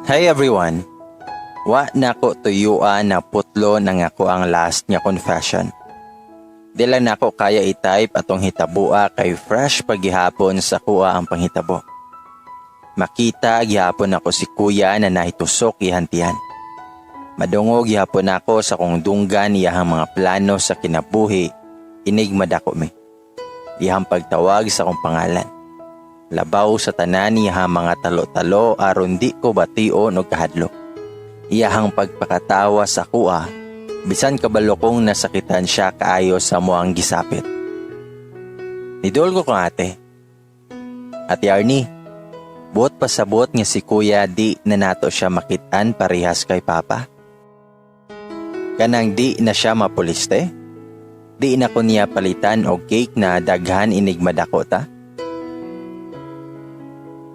Hey everyone! Wa na ko tuyuan na putlo ng ako ang last nga confession. Dila na ako kaya i-type atong hitabua kay fresh paghihapon sa kuha ang panghitabo. Makita gihapon ako si kuya na nahitusok ihantihan. Madungog gihapon ako sa kong dunggan iyahang mga plano sa kinabuhi, inigmad ako mi. Iyahang pagtawag sa kong pangalan. Labaw sa tanan iyahang mga talo-talo aron di ko bation o kahadlok. Iyahang pagpakatawa sa kuha, bisan kabalo kong nasakitan siya kaayo sa muang gisapit. Nidol ko kong ate. Ate Arnie, buot pasabot nga si kuya di na nato siya makitaan parehas kay papa. Kanang di na siya mapuliste? Di na ko niya palitan og cake na daghan inigmad ako ta?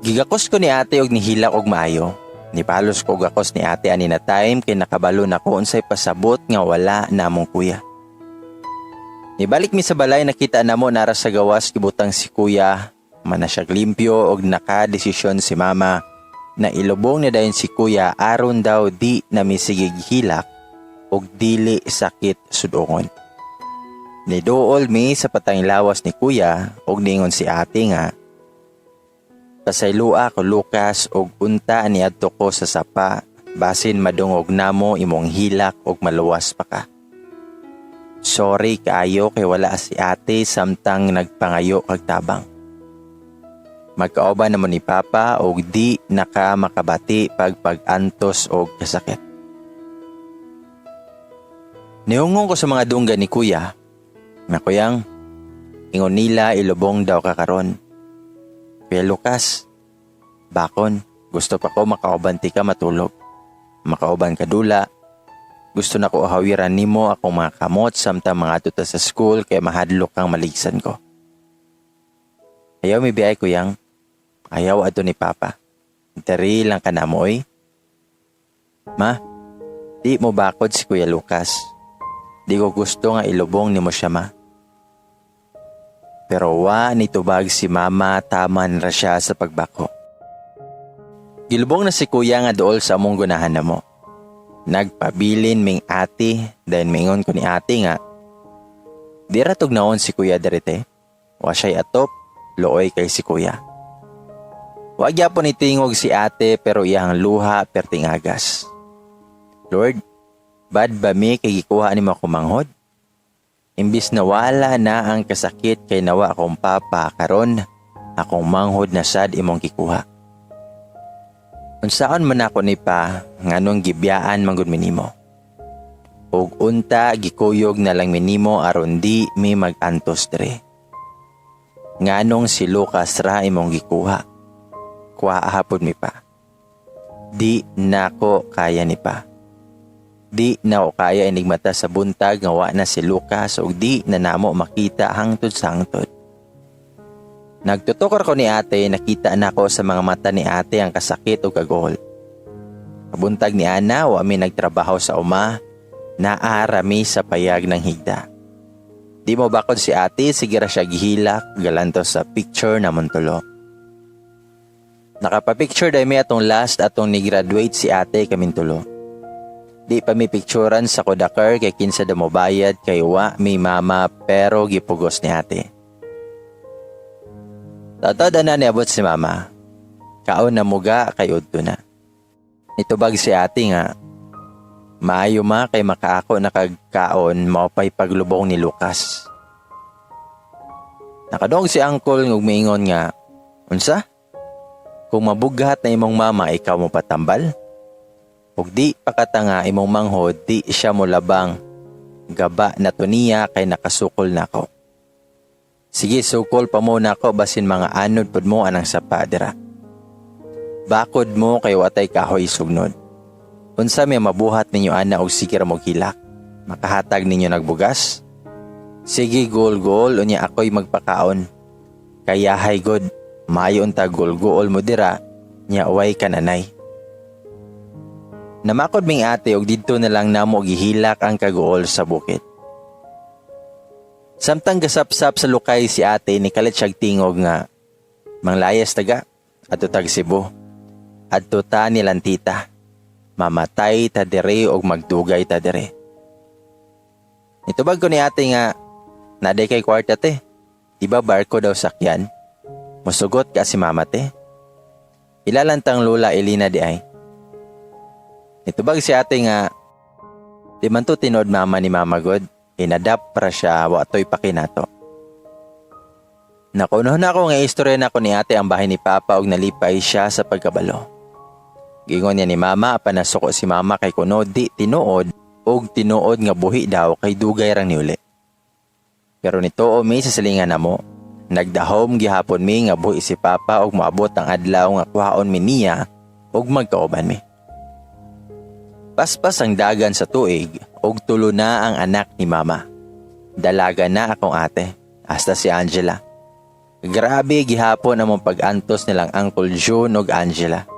Gigakos ko ni ate og nihilak og maayo. Nipalos ko gakos ni ate ani na time kay nakabalo na ko unsay pasabot nga wala namong kuya. Nibalik mi sa balay nakita namo nara sa gawas gibutang si kuya, mana siya limpyo og naka-desisyon si mama na ilubong na dayon si kuya aron daw di na misigig hilak og dili sakit sudongon. Niduol mi sa patang lawas ni kuya og ningon si ate nga pasaylua ko Lucas og unta niadto ko sa sapa basin madungog namo imong hilak og maluwas pa ka. Sorry kaayo kay wala si ate samtang nagpangayo kag tabang. Magkaoba naman ni papa og di naka makabati pag-antos og kasakit. Niungong ko sa mga dunggan ni kuya, na kuyang, ingon nila ilubong daw kakaron. Kuya Lucas, bakon, gusto pa ko makaubanti ka matulog. Makauban ka dula. Gusto na ko hawiran nimo akong mga kamot samtang mga tuta sa school kay mahadlok kang maligsan ko. Ayaw may biyay kuyang, ayaw ato ni papa. Interi lang ka na mo Ma, di mo bakod si Kuya Lucas. Di ko gusto nga ilubong ni mo siya ma. Pero wa nitubag si mama taman ra siya sa pagbako. Gilubong na si kuya nga dool sa among gunahan na mo. Nagpabilin ming ate dahil mingon ko ni ate nga. Di ratog naon si kuya derete. Wa siya'y atop, looy kay si kuya. Wag yapon itingog si ate pero iyang luha pertingagas. Lord, bad ba mi kay gikuha ni mo kumanghod? Imbis na wala na ang kasakit kay nawa akong papa karon, akong manghod na sad imong gikuha. Unsaon man ako ni pa nganong gibiyaan manggod minimo. Ug unta gikuyog na lang minimo aron di mi magantos dire. Nganong si Lucas ra imong gikuha. Kuha hapon mi pa. Di nako kaya ni pa. Di na o kaya inigmata sa buntag nga wa na si Lucas o di na namo makita hangtod sa hangtod. Nagtutukor ko ni ate, nakita na ko sa mga mata ni ate ang kasakit o kagol. Kabuntag ni Ana, wa mi nagtrabaho sa uma, naarami sa payag ng higda. Di mo bakod si ate, sige ra siya gihilak, galanto sa picture na muntulo. Nakapapicture dahil may atong last atong ni-graduate si ate kamintulo. Di pa mi picturean sa Kodakar kay kinsa da mo bayad kay wa mi mama pero gipugos ni ate. Tataw na niabot si mama. Kaon na muga kay udto na. Nitubag si ate nga. Maayo ma kay makaako nakagkaon maupay paglubong ni Lucas. Nakadong si uncle ngog miingon nga, unsa? Kung mabugat na imong mama ikaw mo patambal? Ug di pakatanga imong manghod di siya mo labang gaba na to niya kay nakasukol na ko. Sige sukol pa mo na ko basin mga anod pod mo anang sapadera. Bakod mo kay watay kahoy sugnod. Unsa may mabuhat ninyo ana og sige ra mo hilak. Makahatag ninyo nagbugas? Sige gol-gol unya ako'y magpakaon. Kaya hay god maayo unta gol-gol mo dira nya way kananay. Namakod ming ate og didto na lang namo gihilak ang kaguol sa bukid. Samtang gasapsap sa lukay si ate ni kalit siyag tingog nga, manglayas taga, ato tag Cebu. adto ta nilang tita. Mamatay ta dire og magdugay ta dire. Itubag ko ni ate nga, naday kay kwarta te. Diba barko daw sakyan? Musugot ka si mama te. Ilalantang lula Elina di ay. Itubag si ate nga, di man to tinod mama ni mama god. Inadapt para siya watoy pakinato. Nakuno na ako nga istorya na ko ni ate ang bahay ni papa og nalipay siya sa pagkabalo. Gingon niya ni mama apan nasuko si mama kay kuno di tinuod og tinuod nga buhi daw kay dugay rang niuli. Pero nituo mi sa silingan namo, nagdahom gihapon mi nga buhi si papa og moabot ang adlaw nga kuhaon mi niya og magkauban mi. Paspas ang dagan sa tuig og tulo na ang anak ni mama. Dalaga na akong ate, hasta si Angela. Grabe gihapon among pag-antos nilang Uncle June ug Angela.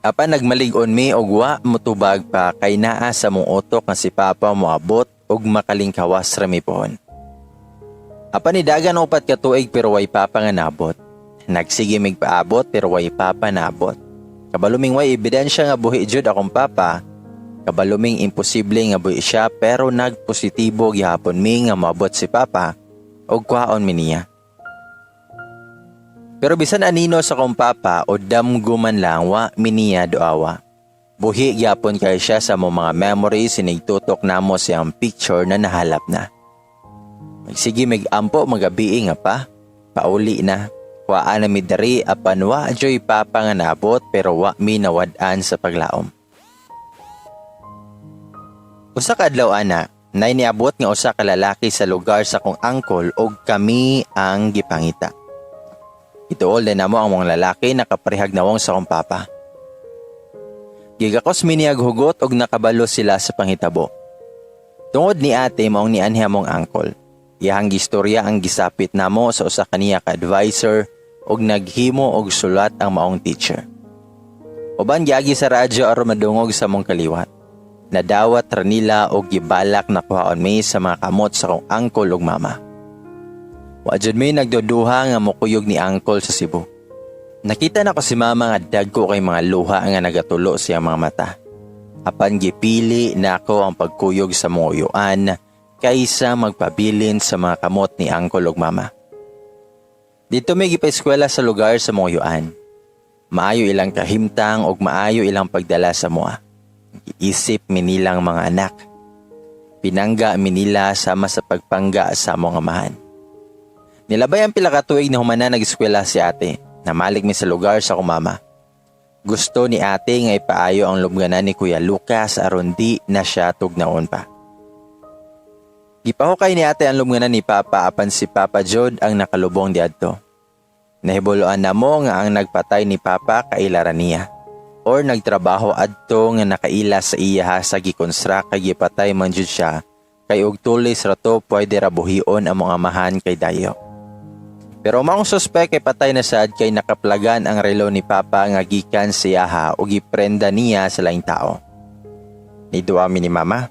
Apan nagmalig-on mi og wa motubag pa kay naa sa mong utok nga si papa moabot og makalingkawas ra mi pohon. Apan nidagan upat ka tuig pero way papa nga nabot. Nagsige mig paabot pero way papa nabot. Kabaluming way ebidensya nga buhi jud akong papa. Kabaluming imposible nga buhi siya pero nagpositibo gihapon mi nga moabot si papa og kuhaon mi niya. Pero bisan anino sa kong papa o damguman lang wa miniya doawa. Buhi gyapon kay siya sa mga memories sinigtutok namo siyang picture na nahalap na. Magsige ampo magabi nga pa, pauli na. Kuhaan na mi dari apan wa joy papa nga nabot pero wa mi nawad-an sa paglaom. Usa ka adlaw ana, nay niabot nga usa ka lalaki sa lugar sa kong angkol og kami ang gipangita. Ituol din namo ang mga lalaki nakaparehag nawong sa kong papa. Gigakos miniyag hugot og nakabalo sila sa panghitabo. Tungod ni ate maong ni anhi among angkol. Iyahang gistorya ang gisapit namo sa usa kaniya ka advisor og naghimo og sulat ang maong teacher. Uban giagi sa radyo aron madungog sa mong kaliwat. Nadawat ra nila og gibalak na kuhaon mi sa mga kamot sa kong angkol ug mama. Wa jud may nagduduha nga mokuyog ni Uncle sa Cebu. Nakita na ko si mama nga dagko kay mga luha nga nagatulo siya mga mata. Apan gipili na ako ang pagkuyog sa mga uyuan kaysa magpabilin sa mga kamot ni Uncle ug mama. Dito may gipa-eskwela sa lugar sa mga uyuan. Maayo ilang kahimtang ug maayo ilang pagdala sa mua. Giisip minilang mga anak. Pinangga minila sama sa pagpangga sa mga amahan. Nilabay ang pila ka tuig na humana nag-eskwela si ate, namalig mi sa lugar sa kumama. Gusto ni ate nga ipaayo ang lubnganan ni Kuya Lucas aron di na siya tugnaon pa. Gipahukay ni ate ang lubnganan ni Papa apan si Papa Jod ang nakalubong diadto. Nahibuloan na mo nga ang nagpatay ni Papa kailaran niya. Or nagtrabaho adto nga nakaila sa iya sa gikonstruct kay gipatay man jud siya kay og tulis ra to pwede ra buhion ang mga amahan kay dayo. Pero maong suspek kay patay na sad kay nakaplagan ang relo ni Papa nga gikan siya o giprenda niya sa laing tao. Niduwa mi ni Mama.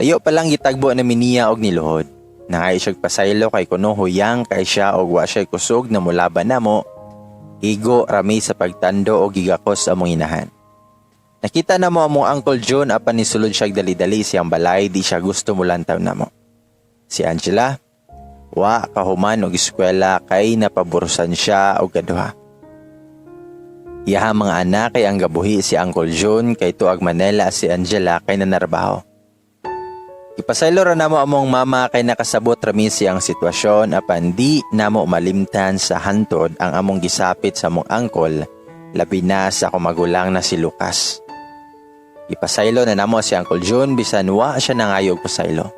Layo pa lang gitagbo na miniya og niluhod. Nangay siya pasaylo kay kuno huyang kay siya og wa siya kusog na mulaban namo. Igo rami sa pagtando o gigakos among inahan. Nakita na mo among Uncle John apan nisulod siya dali-dali siyang balay di siya gusto mulantaw namo. Si Angela, wa kahuman og eskwela kay napaburusan siya og gaduha. Iyaha mga anak kay ang gabuhi si Uncle John kay tuag Manila si Angela kay nanarbaho. Ipasaylo ra namo among mama kay nakasabot rami siyang sitwasyon apan di namo malimtan sa hantod ang among gisapit sa among uncle labi na sa kumagulang na si Lucas. Ipasaylo na namo si Uncle John bisan wa siya nangayog pasaylo.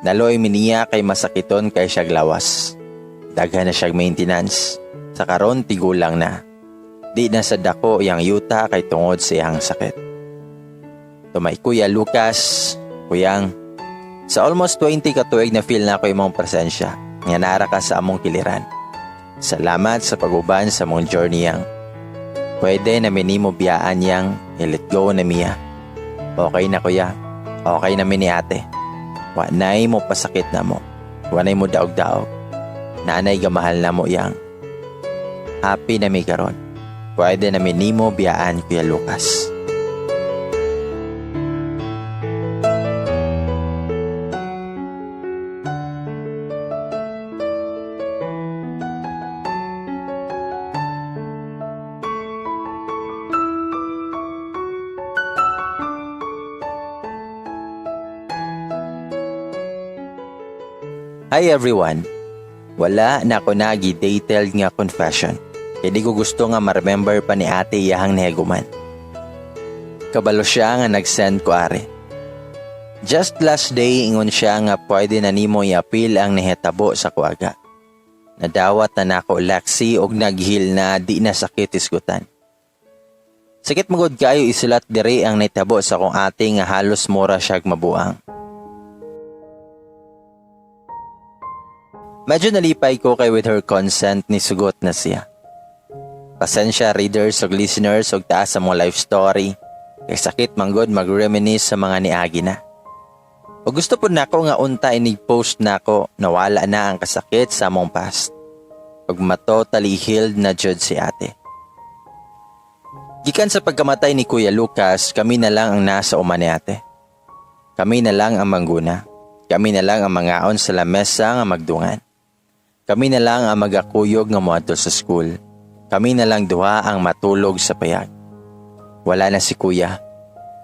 Naloy miniya kay masakiton kay siya glawas. Daghan na siya maintenance. Sa karon tigulang na. Di na sa dako yang yuta kay tungod sa iyang sakit. Tumay Kuya Lucas, Kuyang, sa almost 20 ka tuig na feel na ako imong presensya. Nga nara ka sa among kiliran. Salamat sa paguban sa mong journey yang. Pwede na minimo biyaan yang i-let go na miya. Okay na kuya. Okay na mini ate. Wanay mo pasakit na mo. Wanay mo daog-daog. Nanay gamahal na mo yang. Happy na mi karon. pwede namin nimo biyaan, Kuya Lucas. Hi everyone! Wala na ako nagi-detailed nga confession. Kaya di ko gusto nga ma-remember pa ni ate iyahang neguman. Kabalo siya nga nag-send ko are. Just last day ingon siya nga pwede na nimo i-appeal ang nihitabo sa kuwaga. Nadawat na nako Lexi og naghil na di na sakit isgutan. Sakit magod kayo isulat diri ang nahitabo sa kong ate nga halos mura siyag mabuang. Medyo nalipay ko kay with her consent ni sugot na siya. Pasensya readers o listeners o taas sa mga life story. Kay sakit manggod mag-reminisce sa mga niagi na. O gusto po nako nga unta inig-post nako na wala na ang kasakit sa among past. Pag totally healed na jud si ate. Gikan sa pagkamatay ni Kuya Lucas, kami na lang ang nasa uma ni ate. Kami na lang ang mangguna. Kami na lang ang mangaon sa lamesa nga magdungan. Kami na lang ang magakuyog nga moadto sa school. Kami na lang duha ang matulog sa payag. Wala na si kuya.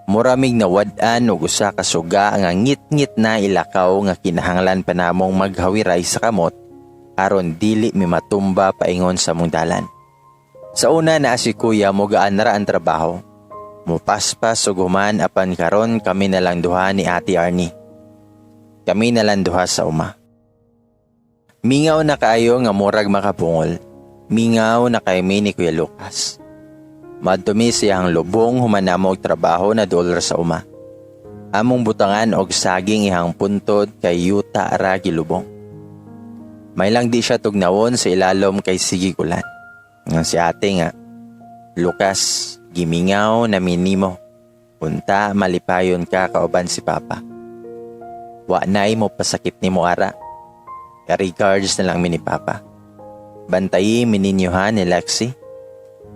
Muramig nawad-an ug usa ka suga nga ngit-ngit na ilakaw nga kinahanglan pa namong maghawiray sa kamot aron dili mi matumba paingon sa mong dalan. Sa una na si kuya mogaan ra ang trabaho. Mupaspas ug human apan karon kami na lang duha ni Ate Arnie. Kami na lang duha sa uma. Mingaw na kaayo nga murag makapungol. Mingaw na kay ni Kuya Lucas. Madumi siyang lubong humanamog trabaho na dolar sa uma. Among butangan og saging ihang puntod kay yuta ra gilubong. May lang di siya tugnawon sa ilalom kay sige kulan. Nga si ate nga, Lucas, gimingaw na minimo. Punta malipayon ka kauban si Papa. Wa nay mo pasakit ni mo ara. Regards na lang ni Papa. Bantayi mininyohan ni Lexi.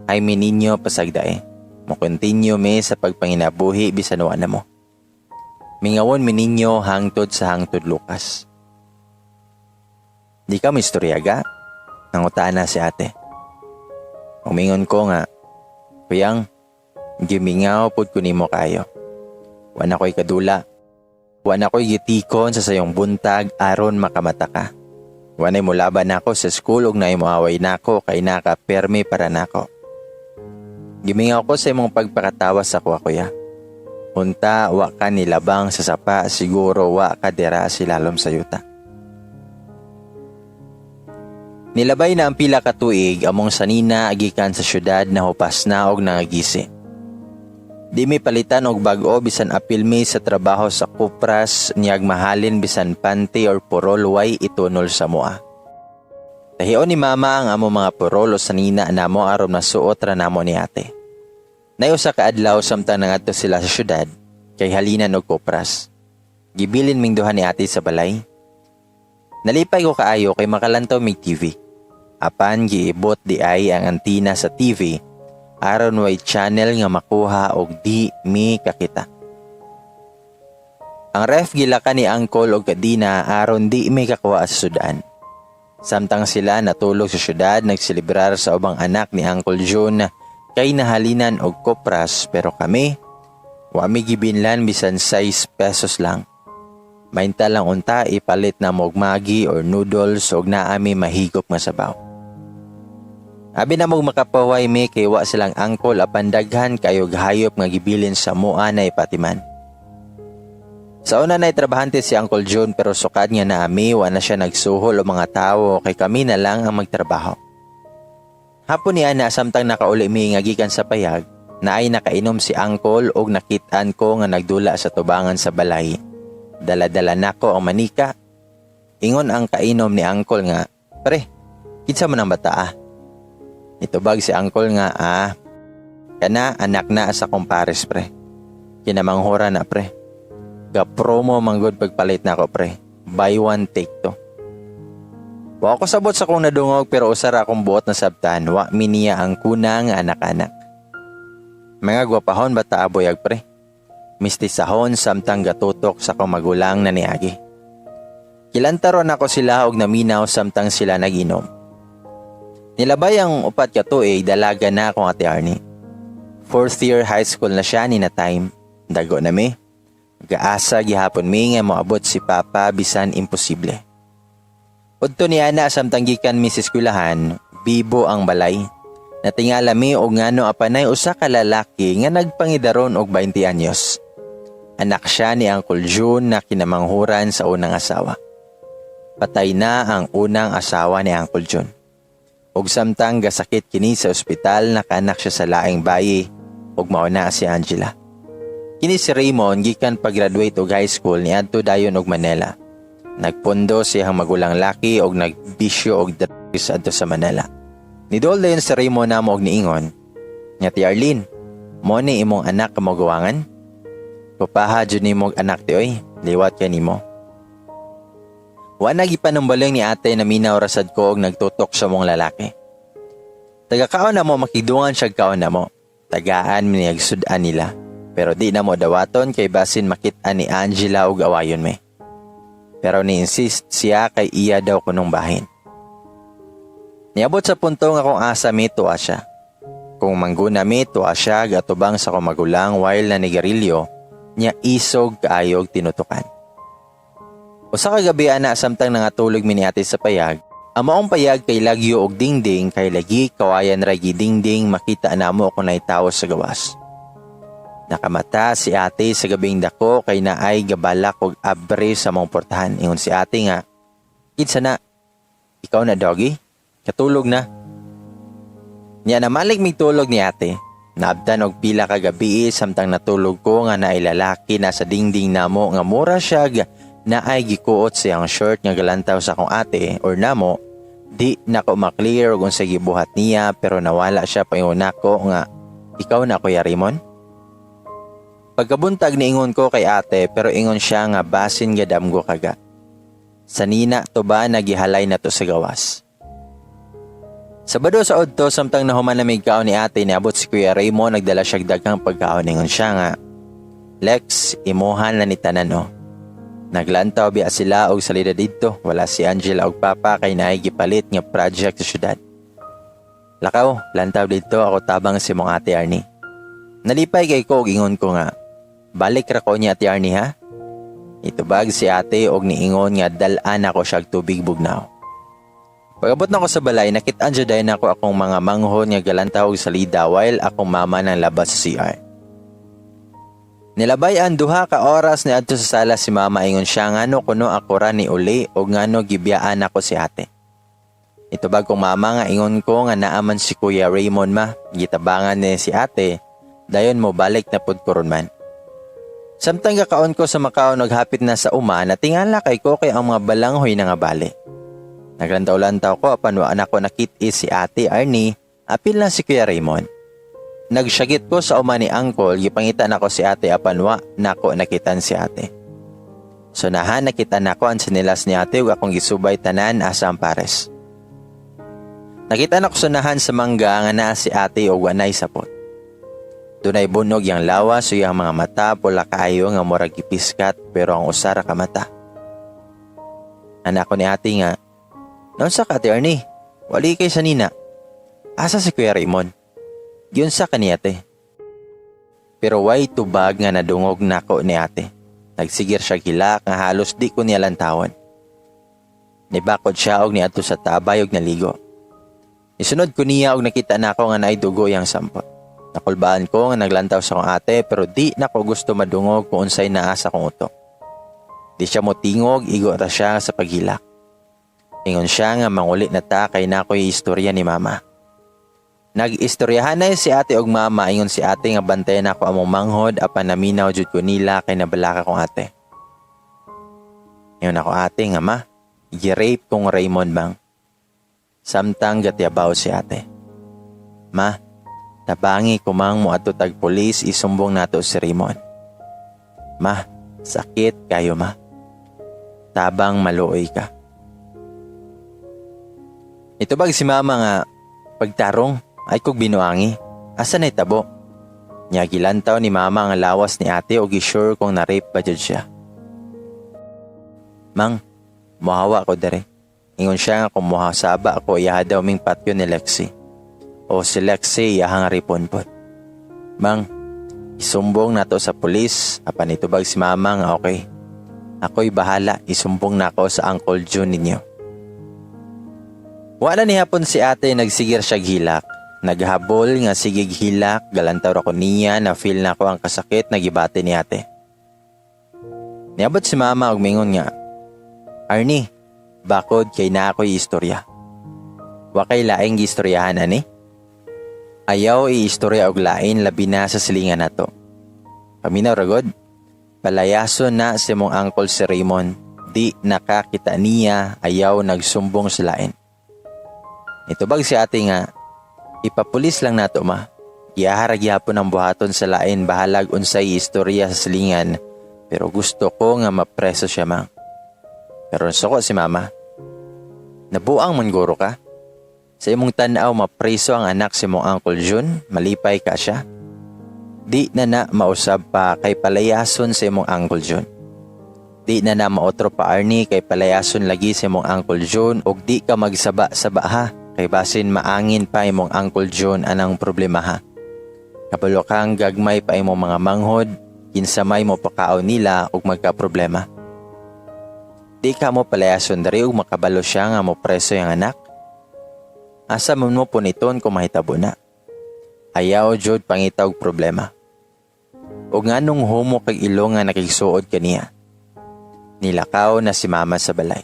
Ay mininyo pasagdae. Mo continue me sa pagpanginabuhi bisan wa na mo. Mingawon mininyo hangtod sa hangtod Lucas. Di ka mistoryaga? Nangutaan na si ate. Umingon ko nga, Kuyang, gimingaw pod ko nimo kayo. Wana ko'y kadula. Wana ko'y gitikon sa sayong buntag aron makamata ka. Wanay mo laban nako sa school ug naay moaway nako kay naka-permi para nako. Gimingaw ko sa imong pagpakatawas sa kuya. Unta wa ka nilabang sa sapa, siguro wa ka dira silalom sa yuta. Nilabay na ang pila ka tuig among sanina agikan sa syudad na hupas na og nangagisi. Di mi palitan og bag-o bisan apil mi sa trabaho sa kupras niyag mahalin bisan panty or purol way itunol sa mua. Tahion ni mama ang among mga purol o sanina namo aron masuot ra namo ni ate. Nay usa ka adlaw samtang nangadto sila sa syudad kay halinan og kupras. Gibilin ming duha ni ate sa balay. Nalipay ko kaayo kay makalantaw mig TV. Apan giibot di ay ang antina sa TV aron way channel nga makuha og di mi kakita. Ang ref gilaka ni Uncle og kadina aron di mi kakuha sa sudan. Samtang sila natulog sa syudad nagselebrar sa ubang anak ni Uncle June kay nahalinan og kopras pero kami wa mi gibinlan bisan 6 pesos lang. Mainta lang unta ipalit na mog Maggi or noodles og naami mahigop nga sabaw. Abi na mog makapaway mi kay wa silang angkol apan daghan kayo gahayop nga gibilin sa mua na ipatiman. Sa una na trabahante si Uncle June pero sukad nga naami wa na siya nagsuhol o mga tawo kay kami na lang ang magtrabaho. Hapon niya na samtang nakauli mi nga gikan sa payag, naay nakainom si Uncle og nakitaan ko nga nagdula sa tubangan sa balay. Dala-dala nako ang manika. Ingon ang kainom ni Uncle nga, "Pre, kinsa man ang bata ah?" Itubag si Uncle nga, kana anak na sa kumpares pre. Kinamanghura na pre. Ga promo manggod pagpalit na ako pre. Buy one take to. Wa ko sabot sa kong nadungog pero usara akong buot na sabtan wa miniya ang kuna nga anak-anak. Mga gwapahon bata aboyag pre. Mistisahon samtang gatutok sa kong magulang na niagi. Kilantaron ako sila og naminaw samtang sila naginom. Nilabay ang upat ka tuig dalaga na akong ate Arnie. 4th year high school na siya ni na time. Dago na mi. Gaasa gihapon mi nga moabot si Papa bisan imposible. Udto ni ana samtang gikan mi sa eskwelahan, bibo ang balay. Natingala mi og ngano apanay usa ka lalaki nga nagpangidaron og 20 anyos. Anak siya ni Uncle June na kinamanghuran sa unang asawa. Patay na ang unang asawa ni Uncle June. Ug samtang gasakit kini sa ospital nakaanak siya sa laing bayi ug mauna si Angela. Kini si Raymond gikan pag-graduate og high school niadto dayon og Manila. Nagpundo siyang magulang laki og nagbisyo og drugs adto sa Manila. Nidol dayon si Raymond namo og niingon, "Nga ti Arlene, mo ni imong anak ka magawangan? Papaha jud nimo og anak ti oy, liwat ka nimo." Wa na gipanumbaleng ni ate na minaw rasad ko og nagtutok sa mong lalaki. Taga-kaon na mo makidungan siya kaon na mo. Tagaan miniyagsudan nila. Pero di na mo dawaton kay basin makit-an ni Angela og awayon me. Pero ni-insist siya kay iya daw kunong bahin. Niabot sa punto nga kung asa mi tuwa siya. Kung mangguna mi tuwa siya gatubang sa kong magulang while na nigarilyo, niya isog kaayog tinutukan. Usa ka gabi ana samtang nangatulog mi ni ate sa payag, ang maong payag kay lagyo og dingding kay lagi kawayan ra dingding makita namo kung naitawo sa gawas. Nakamata si ate sa gabing dako kay naay gabalak og abre sa mong portahan. Ingon si ate nga, "Kinsa na? Ikaw na doggy? Katulog na." Niya namalik mig tulog ni ate. Naabdan og pila ka gabi samtang natulog ko nga naay lalaki na sa dingding namo nga mura siya na ay gikuot siyang short nga galantaw sa akong ate or namo. Di nako maklear kung sa gibuhat niya pero nawala siya paingon nako nga, "Ikaw na Kuya Raymond?" Pagkabuntag niingon ko kay ate pero ingon siya nga basin gadamgo kaga. Sanina to ba nagihalay na to sa gawas. Sabado sa odto samtang nahuman na may kaon ni ate niabot si Kuya Raymond nagdala siya daghang pagkaon ingon siya nga, "Lex, imuhan na ni tanan o." Naglantaw biya sila og salida dito. Wala si Angela og Papa kay naay gipalit nga project sa syudad. "Lakaw, lantaw dito ako tabang si mong ate Arnie." Nalipay kay ko og ingon ko nga, "Balik ra ko niya ate Arnie ha?" Itubag si ate og niingon nga dalan ako siya og tubig bugnaw. Pagabot na ko sa balay, nakit-an jud dayon ako akong mga manghon nga galantaw og salida while akong mama nang labas sa CR. Nilabay ang duha ka oras ni adto sa sala si mama ingon siya ngano kuno ako ra ni uli o ngano gibiyaan ako si ate. Itubag kong mama nga ingon ko nga naaman si Kuya Raymond ma, gitabangan ni si ate, dayon mo balik na pud koron man. Samtang gakaon ko sa Macau naghapit na sa uma, natingala kay ko kay ang mga balanghoy na nga bali. Naglantaw-lantaw ko apan wa anak ko nakit-is si ate Arnie, apil na si Kuya Raymond. Nagsyagit ko sa uma ni Uncle, gipangita nako si ate apan wa nako nakitan si ate. So nahan nakita nako ang sinilas ni ate ug akong gisubay tanan asa ang pares. Nakita nako sunahan sa mangga nga naa si ate og wanay sapot. Dunay bunog yang lawas so yang mga mata pula kaayo nga murag gipiskat pero ang usara ka mata. Anak ko ni ate nga, "Naunsa ka ate Arnie? Wali kay sanina. Asa si Kuya Raymond?" Yun sa kaniyate. Pero way tubag nga nadungog nako ni ate. Nagsigir siya gilak nga halos di ko niya lantawon. Nibakod siya og niadto sa tabay og naligo. Isunod ko niya og nakita nako nga naay dugo yang sampot. Nakulbaan ko nga naglantaw sa kong ate pero di nako gusto madungog kung unsay naa sa kong utok. Di siya motingog, igo ra siya sa paghilak. Ingon siya nga manguli na ta kay nakoy istorya ni mama. Nag-istoryahan na si ate og mama, ingon si ate nga bantayan ako among manghod apan naminaw jud ko nila kay nabalaka kong ate. Ingon ako ate nga ma, gi-rape kong Raymond bang. Samtang gatiabaw si ate. "Ma, tabangi ko mang mo ato tag pulis isumbong nato si Raymond." "Ma, sakit kayo ma. Tabang maluoy ka." Itubag si mama nga, pagtarong ay kog binuangi. Asa na itabo? Nya gilantaw ni mama ang lawas ni ate o gisure kung na-rape ba jud siya. Mang, muhawa ko dere. Ingon siya nga kung muhasaba ako iyaha daw ming patyo ni Lexi. O si Lexi iyahang ripon po. Mang, isumbong nato sa pulis, apan itubag si mama nga okay. Ako'y bahala, isumbong na ako sa Uncle June ninyo. Wala ni hapon si ate nagsigir siya hilak. Naghabol nga sigig hilak, galantaw ako niya na feel na ko ang kasakit na gibati ni ate. Niabot si mama og mingon nga, Arnie, bakod kay na ako'y istorya. Wa kay laing gistoryahan ani? Ayaw i-istorya og lain labi na sa silingan nato. Paminaw ragod, palayason na si mong uncle si Raymond, di nakakita niya ayaw nagsumbong sa lain. Itubag si ate nga, ipapulis lang nato ma. Iyaharag yapon ang buhaton sa lain bahalag unsay istorya sa silingan pero gusto ko nga mapreso siya mang. Pero suko si mama. Nabuang mangguro ka? Sa imong tanaw mapreso ang anak si mong Uncle June, malipay ka siya? Di na mausab pa kay palayason si imong Uncle June. Di na maotro pa Arnie kay palayason lagi si imong Uncle June ug di ka magsaba-saba ha kay basin maangin pa imong Uncle June anang problema ha. Kabalo kang gagmay pa imong mga manghod, kinsamay mo pakaon nila ug magka-problema. Di ka mo palayason dari ug makabalo siya nga mo preso yung anak. Asa mo puniton kung mahitabo na. Ayaw jud pangitaw og problema. O nganong homo kag ilo nga nakigsuod kaniya. Nilakaw na si mama sa balay.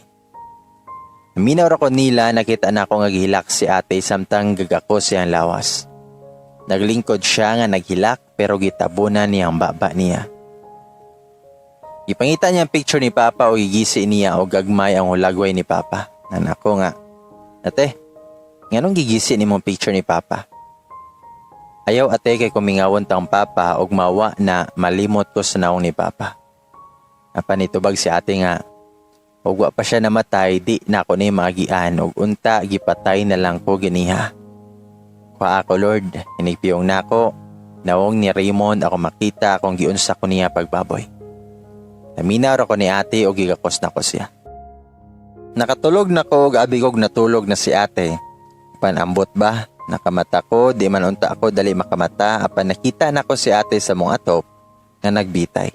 Minaw ra ko nila nakita na ako nga gihilak si ate samtang gagako siyang lawas. Naglingkod siya nga naghilak pero gitabunan niya ang baba niya. Ipangita niya ang picture ni Papa o gigisi niya o gagmay ang hulagway ni Papa. Nanako nga, ate, nganong gigisi ni mong picture ni Papa? Ayaw ate kay kumingawon tang Papa og mawa na malimot ko sa naong ni Papa. Napanitubag si ate nga, og wa pa siya namatay di na ako ni magian og unta gipatay na lang ko ganiha. Kwa ako Lord, inigpiyong nako, nawong ni Raymond ako makita kung giunsa ko niya pagbaboy. Naminaw ako ni ate o gigakos na ko siya. Nakatulog na ko og abigog natulog na si ate. Panambot ba? Nakamata ko, di man unta ako dali makamata apan nakita na ko si ate sa mong atop na nagbitay.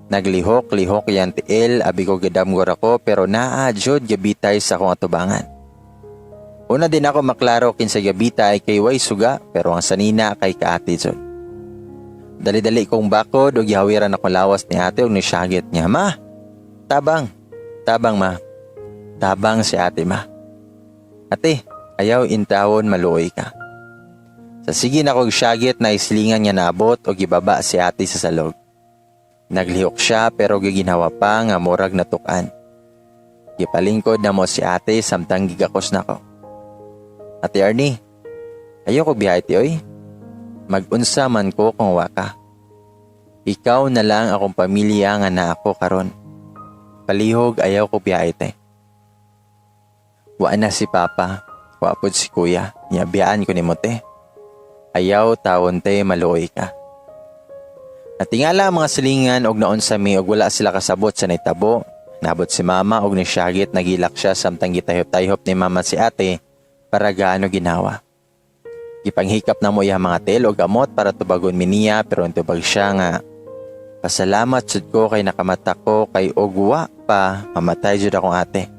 Naglihok-lihok yan tiil, abigog gadamgor ako pero naa jud gabitay sa akong atubangan. Una din ako maklaro kinsa gabitay kay way suga pero ang sanina kay kaati jud. Dali-dali kong bakod o gihawiran ako lawas ni ate o nisyagit niya. Ma, tabang. Tabang ma. Tabang si ate ma. Ate, ayaw intawon maluoy ka. Sa sige na kong syagit na islingan niya naabot o gibaba si ate sa salog. Naglihok siya pero giginhawa pa nga murag natukan. Gipalingkod na mo si ate samtang gigakos na ko. Ate Arnie, ayaw ko bihay ti oy. Mag-unsa man ko kung waka. Ikaw na lang akong pamilya nga na ako karon. Palihog ayaw ko biyahe te. Wa na si Papa, wa pod si Kuya, niyabiyaan ko ni mo te. Ayaw tawon te maluoy ka. Natingala ang mga silingan og naon sa mi og wala sila kasabot sa naitabo. Nabot si Mama og nisyagit nagilak siya samtang gitayhop-tayhop ni Mama si ate para gaano ginawa. Ipanghikap na mo iya mga tel o gamot para tubagon mi niya pero tubag siya nga. Pasalamat sud ko kay nakamata ko kay ogwa pa mamatay jud akong ate.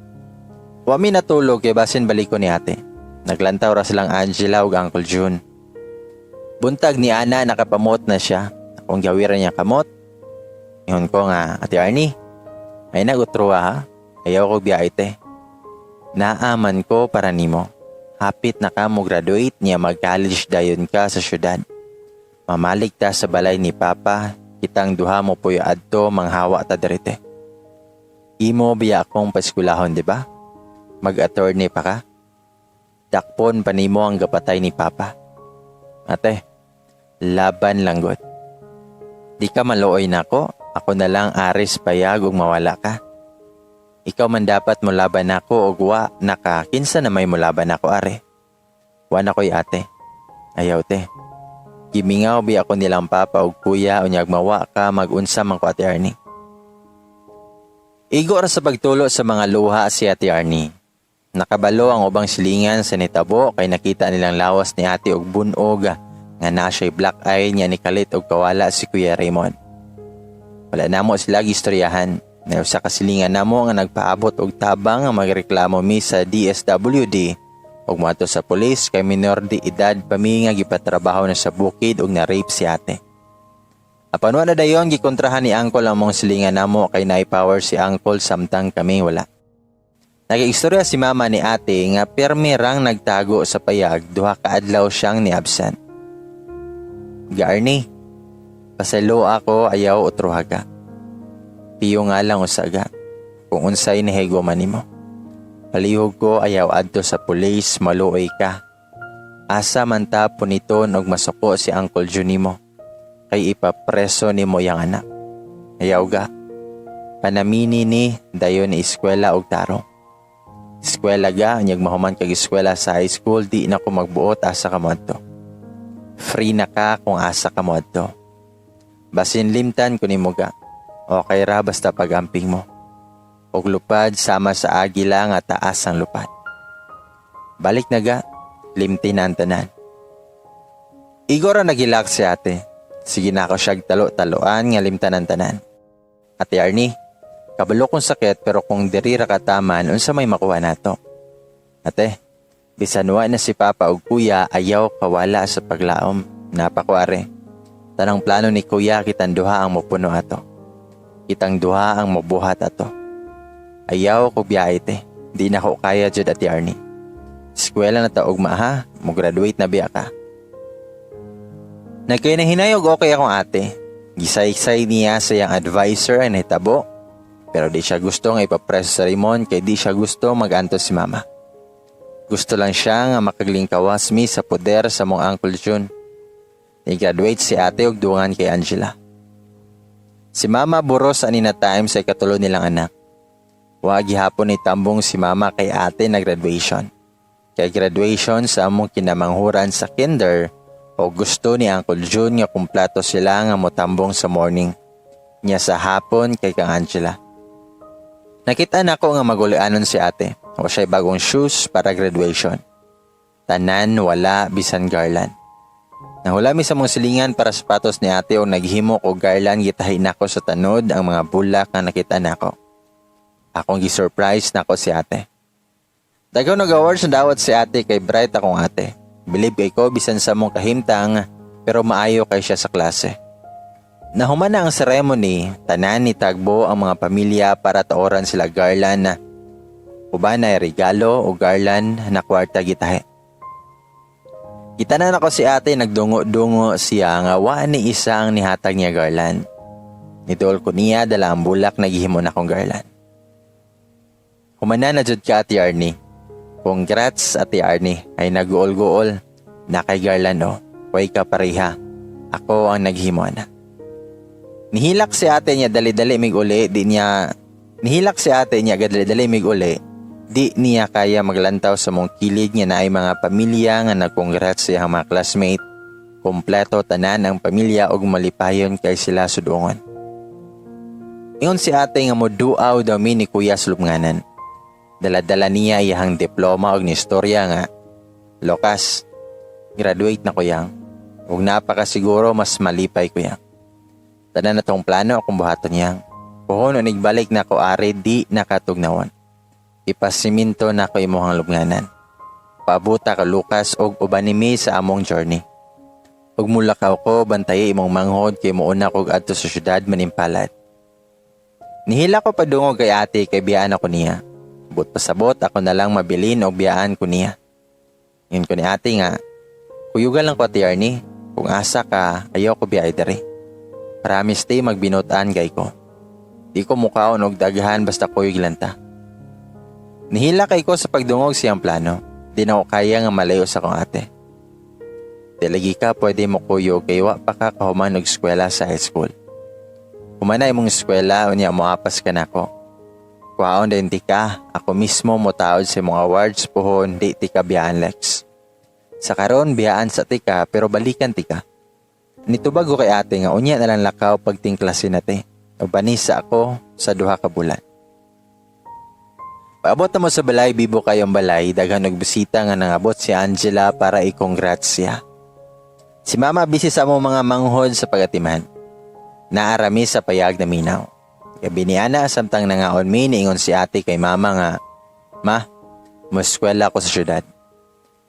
Wa mi natulog kay basin balik ko ni ate. Naglantaw ra silang Angela ug Uncle June. Buntag ni Ana nakapamot na siya. Akong gawiran niya kamot. Ingon ko nga, Ate Arnie, ay nagutruwa ha. Ayaw ko biya ite. Naaman ko para nimo. Hapit na ka mo graduate niya mag-college dayon ka sa syudad. Mamalik ta sa balay ni Papa, kitang duha mo puyo adto manghawa ta dirite. Imo biya akong paskulahon, di ba? Mag-attorney pa ka? Dakpon pa nimo ang gapatay ni Papa. Ate, laban lang god. Di ka maluoy na ako na lang aris payag ug mawala ka. Ikaw man dapat mulaban nako og wa naka kinsa na may mulaban nako are. Wa na ko'y ate. Ayaw te. Gimingaw bi ako nilang papa og kuya unyag mawa ka mag-unsa man ko Ate Arnie. Igo ra sa pagtulo sa mga luha si Ate Arnie. Nakabalo ang ubang silingan sa nitabo kay nakita nilang lawas ni ate og bunog nga na siya'y black eye niya ni kalit og kawala si Kuya Raymond. Wala namo sila gistoryahan. Na usa ka silingan namo nga nagpaabot og tabang nga magreklamo mi sa DSWD og moadto sa pulis kay minor de edad pa mi nga gipatrabaho na sa bukid og na-rape si ate. Apan wala dayon gikontrahan ni Uncle ang mong silingan namo kay nai-power si Uncle samtang kami wala. Nag-istorya si mama ni ate nga permi rang nagtago sa payag duha ka adlaw siyang ni-absent. Garni, pasalo ako ayaw utruha ka. Piyo nga lang usaga, kung unsay nahigo man nimo. Palihog ko ayaw adto sa pulis maluoy ka. Asa man ta puniton og masuko si Uncle Junimo. Kay ipapreso nimo yang anak. Ayaw ga. Panamini ni dayon ni eskwela og tarong. Eskwela ga, nyag mahuman kag eskwela sa high school, di na ko magbuot asa ka moadto. Free na ka kung asa ka moadto. Basin limtan ko nimo ga. Okay ra basta pagamping mo. Og lupad sama sa agila nga taas ang lupad. Balik na ga, limti na ang tanan. Igor ang nagilak si ate. Sige na ako siyag talo-taloan nga limtan ang tanan. Ate Arnie, kabalo kong sakit pero kung diri ra kataman, unsa may makuha nato? Ate, bisan wa na si Papa ug Kuya ayaw kawala sa paglaom. Napakuare. Tanang plano ni Kuya kitang duha ang mopuno ato. Kitang duha ang mabuhat ato. Ayaw ko biyahe te. Di na ko kaya jud Ate Arnie. Eskwela na ta og maaha, mo graduate na biya ka. Nagkay na hinayog okay akong ate. Gisay-say niya sa yang advisor ang nahitabo. Pero di siya gusto nga ipapreso sa Raymond kay di siya gusto mag-anto si mama. Gusto lang siya nga makaglingkawas mi sa poder sa mong Uncle June. Nag-graduate si ate og duwangan kay Angela. Si mama buros ani na time sa ikatulo nilang anak. Wa gihapon ni tambong si mama kay ate na graduation. Kay graduation sa among kinamanghuran sa kinder o gusto ni Uncle June nga kumpleto sila nga motambong sa morning. Nya sa hapon kay kang Angela. Nakita na ko nga magulianon si ate o siya'y bagong shoes para graduation. Tanan wala bisan garland. Nahulami sa mong silingan para sapatos ni ate o naghimo ko garland gitahin nako sa tanod ang mga bulak na nakita nako. Akong gisurprise nako si ate. Dagaw nag-awards na dawat si ate kay bright akong ate. Bilib kay ko bisan sa mong kahimtang pero maayo kay siya sa klase. Nahuman na ang ceremony, tanan ni tagbo ang mga pamilya para taoran sila garland na uban ay regalo o garland na kwarta gitahe. Gitanan ako si ate nagdungo-dungo siya nga wa ni isang nihatag niya garland. Nidol ko niya dala ang bulak naghihimo na akong garland. Humana na jud ka Ate Arnie. Congrats Ate Arnie ay nag-uol-guol. Nakay garland o. Huwag ka pareha. Ako ang naghimo na. Nihilak si ate niya dali-dali mig uli. Nihilak si ate niya dali-dali mig uli. Di niya kaya maglantaw sa mong kilig niya na ay mga pamilya nga nag-congrats sa mga classmate. Kompleto tanan ang pamilya og malipayon kay sila sudungon. Ingon si ate nga moduaw daw mi ni Kuya Sulubnganan. Dala-dala niya iyang diploma og ni istorya nga. Lokas, graduate na ko yang. Ug napakasiguro mas malipay ko yang. Tanan na tong plano akong buhaton yang. Puhon nigbalik na ko ari di nakatugnawan. Ipasiminto na ko imuhang lubnganan. Pabuta ka Lucas og uban nimi sa among journey. Ug mulakaw ko bantay imong manghod kay muuna kog adto sa syudad Manimpalad. Nihila ko padungog kay ate kay biyaan ako niya. But pasabot ako na lang mabilin og biyaan ko niya. Yun ko ni ate nga, kuyugan lang ko Ate Arnie, kung asa ka ayaw ko biyay dere. Promise tay magbinutan kay ko. Di ko mukhaon og daghan basta kuyog lang ta. Nihila kay ko sa pagdungog siyang plano. Di na ko kaya nga malayo sa kong ate. Tilagi ka pwede mo kuyo kay wa pa ka kahuman og eskwela sa high school. Humanay mong eskwela unya moapas ka nako. Kuhaon din ti ka, ako mismo motaod sa mga awards pohon di ti ka biyaan Lex. Sa karon biyaan sa ti ka pero balikan ti ka. Nitubag ko kay ate nga unya na lang lakaw pagtingklasin nate. Ubanisa ako sa duha ka bulan. Paabot na mo sa balay, bibo kayong balay, daghan nagbisita nga nangabot si Angela para i-congrats siya. Si mama busy sa among mga manghod sa pagatiman. Naarami sa payag na minaw. Gabi ni Ana, samtang nangaon mi, niingon si ate kay mama nga, Ma, muskwela ko sa syudad.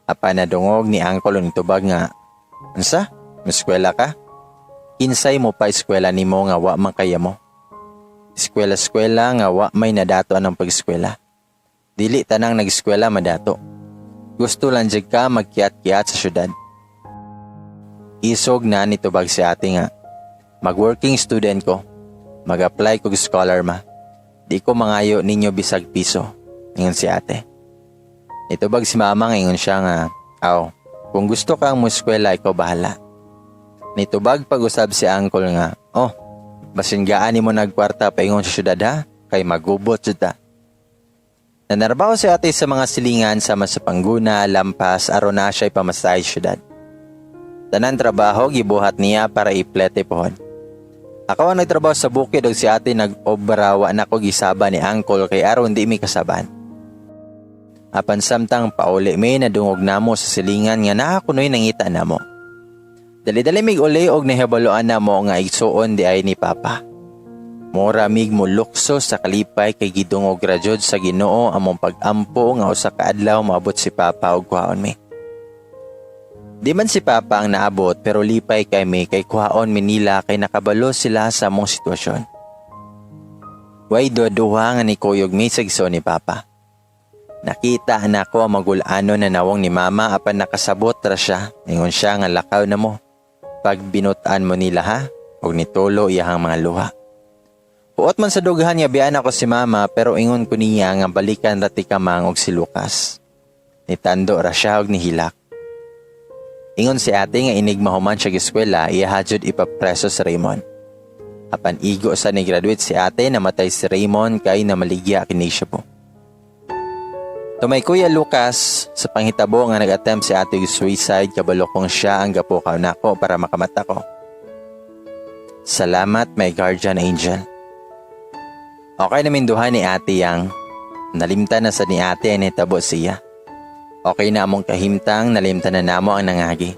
Apa na dungog ni Angkol o nitubag nga, Ansa? Muskwela ka? Kinsay mo pa eskwela ni mo nga wa man kaya mo. Eskwela-eskwela nga wa may nadato anong pag-eskwela. Dili tanang nag-eskwela madato. Gusto lang jud ka magkiat-kiat sa syudad. Isog na nitubag si ate nga, mag-working student ko. Mag-apply kog scholar ma. Di ko mangayo ninyo bisag piso. Ingon si ate. Nitubag si mama ingon siya nga, Aw, kung gusto kang muskwela, ikaw bahala. Nitubag pag-usab si uncle nga, Oh, basin gaani mo nagkwarta pa ingon sa syudad ha? Kay magubot jud ta. Nanarbaho si ate sa mga silingan sama sa Pangguna, Lampas, aron na siya'y pamasay syudad. Tanan trabaho gibuhat niya para iplete pohon. Ako ang nagtrabaho sa bukid og si ate nag-obrawa na ko gisaba ni uncle kay aron di mi kasaban. Apan samtang pauli may nadungog namo sa silingan nga nakakunoy nangita namo. Dali-dali mig uli og nahibaloan namo nga igsuon di ay ni Papa. Mora mig mo lukso sa kalipay kay gidungog ra jud sa Ginoo among pag-ampo nga usa ka adlaw maabot si Papa og kuhaon mi. Di man si Papa ang naabot pero lipay kay mi kay kuhaon mi nila kay nakabalo sila sa among sitwasyon. Way duha nga ni kuyog mi sa igsoon ni Papa. Nakita na ko ang magulano na nawong ni Mama apan nakasabot ra siya. Ingon siya nga lakaw na mo. Pag binutaan mo nila ha, og nitulo iyahang mga luha. Puot man sa dughan nga biyan ako si Mama pero ingon ko niya nga balikan ra ti kamang og si Lucas. Nitando ra siya og nihilak. Ingon si ate nga inig mahuman siya giskwela, iyahajud ipapreso si Raymond. Apan igo sa ni graduate si ate, namatay si Raymond kay namaligya kini siya po. Tumay Kuya Lucas, sa panghitabo nga nag-attempt si ate yung suicide, kabalo kong siya ang gapukaw nako para makamata ko. Salamat my guardian angel. Okay namin duha ni ate yang, nalimtan na sa ni ate ay nitabo siya. Okay na among kahimtang, nalimtan na namo ang nangagi.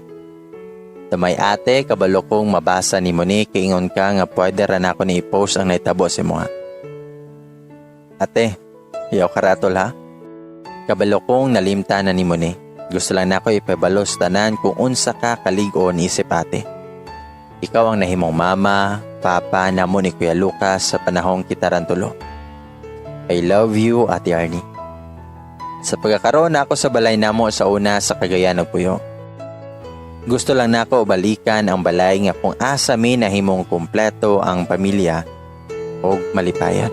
Tumay ate, kabalo kong mabasa ni Monique, ingon ka nga pwede ran ako ni i-post ang naitabo si mo ha. Ate, yaw karatol ha? Kabalo kong nalimtan na ni Monique. Gusto lang na ako ipabalos tanan kung unsa ka kaligon isip ate. Ikaw ang nahimong mama, papa namo ni Kuya Lucas sa panahong kita rantulo. I love you, Ate Arnie. Sa pagkakaroon na ako sa balay namo sa una sa Cagayan ng Puyo. Gusto lang nako balikan ang balay nga kung asa mi nahimong kumpleto ang pamilya o malipayan.